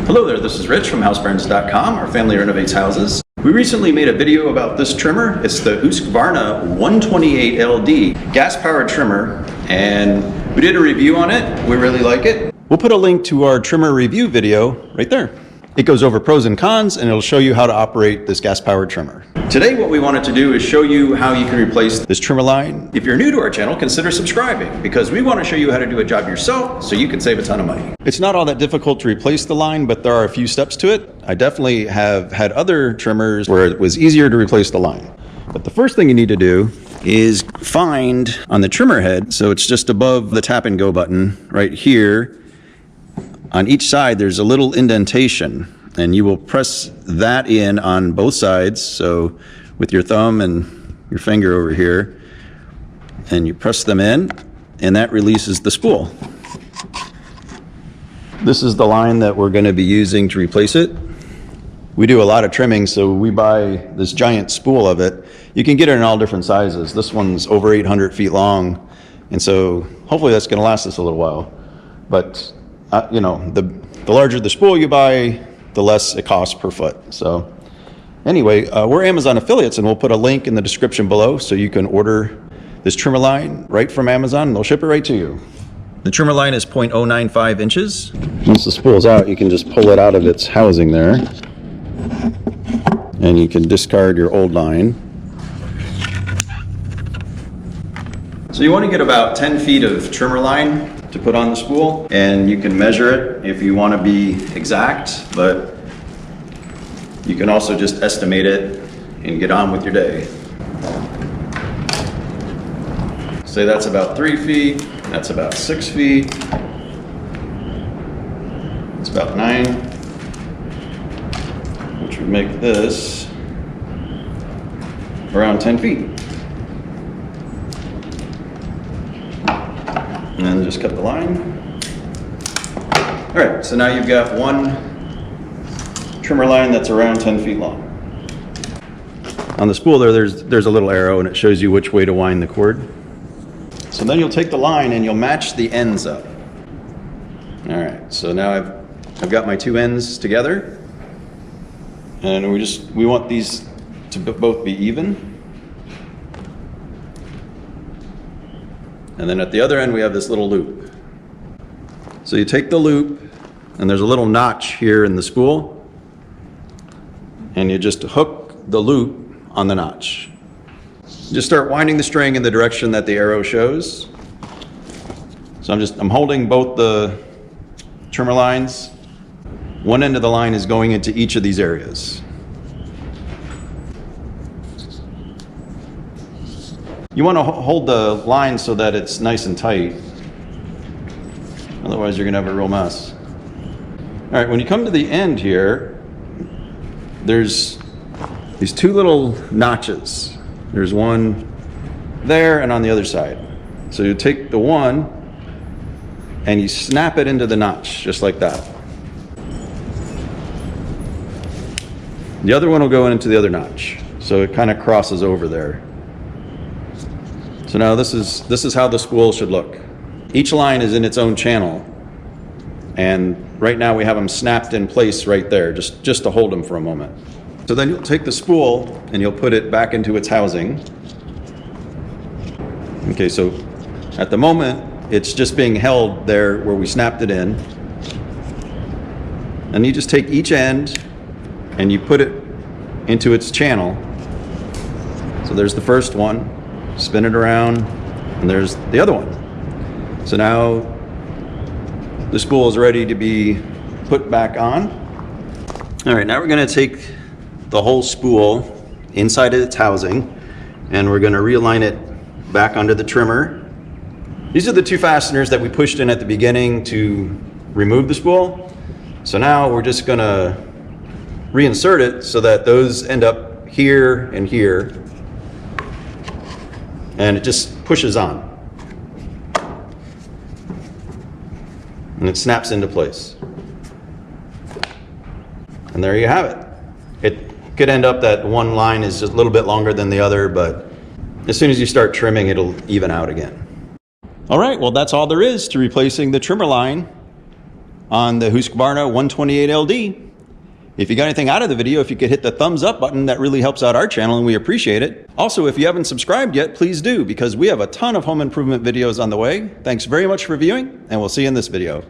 Hello there, this is Rich from HouseBarons.com. Our family renovates houses. We recently made a video about this trimmer. It's the Husqvarna 128LD gas-powered trimmer, and we did a review on it. We really like it. We'll put a link to our trimmer review video right there. It goes over pros and cons, and it'll show you how to operate this gas-powered trimmer. Today, what we wanted to do is show you how you can replace this trimmer line. If you're new to our channel, consider subscribing, because we want to show you how to do a job yourself so you can save a ton of money. It's not all that difficult to replace the line, but there are a few steps to it. I definitely have had other trimmers where it was easier to replace the line. But the first thing you need to do is find on the trimmer head, so it's just above the tap and go button right here. On each side, there's a little indentation, and you will press that in on both sides. So with your thumb and your finger over here, and you press them in, and that releases the spool. This is the line that we're going to be using to replace it. We do a lot of trimming, so we buy this giant spool of it. You can get it in all different sizes. This one's over 800 feet long, and so hopefully that's going to last us a little while. But you know, the larger the spool you buy, the less it costs per foot. So anyway, we're Amazon affiliates, and we'll put a link in the description below so you can order this trimmer line right from Amazon, and they'll ship it right to you. The trimmer line is 0.095 inches. Once the spool's out, you can just pull it out of its housing there, and you can discard your old line. So you want to get about 10 feet of trimmer line to put on the spool, and you can measure it if you want to be exact, but you can also just estimate it and get on with your day. Say that's about 3 feet, that's about 6 feet, it's about 9, which would make this around 10 feet. And then just cut the line. All right, so now you've got one trimmer line that's around 10 feet long. On the spool there's a little arrow, and it shows you which way to wind the cord. So then you'll take the line and you'll match the ends up. All right, so now I've got my two ends together, and we want these to both be even. And then at the other end, we have this little loop. So you take the loop, and there's a little notch here in the spool, and you just hook the loop on the notch. Just start winding the string in the direction that the arrow shows. So I'm holding both the trimmer lines. One end of the line is going into each of these areas. You want to hold the line so that it's nice and tight. Otherwise, you're going to have a real mess. All right, when you come to the end here, there's these two little notches. There's one there and on the other side. So you take the one and you snap it into the notch, just like that. The other one will go into the other notch. So it kind of crosses over there. So now this is how the spool should look. Each line is in its own channel, and right now we have them snapped in place right there, just to hold them for a moment. So then you'll take the spool and you'll put it back into its housing. Okay, so at the moment it's just being held there where we snapped it in. And you just take each end and you put it into its channel. So there's the first one. Spin it around, and there's the other one. So now the spool is ready to be put back on. All right, now we're going to take the whole spool inside of its housing, and we're going to realign it back onto the trimmer. These are the two fasteners that we pushed in at the beginning to remove the spool. So now we're just going to reinsert it so that those end up here and here. And it just pushes on. And it snaps into place. And there you have it. It could end up that one line is just a little bit longer than the other, but as soon as you start trimming, it'll even out again. All right, well, that's all there is to replacing the trimmer line on the Husqvarna 128LD. If you got anything out of the video, if you could hit the thumbs up button, that really helps out our channel and we appreciate it. Also, if you haven't subscribed yet, please do, because we have a ton of home improvement videos on the way. Thanks very much for viewing, and we'll see you in this video.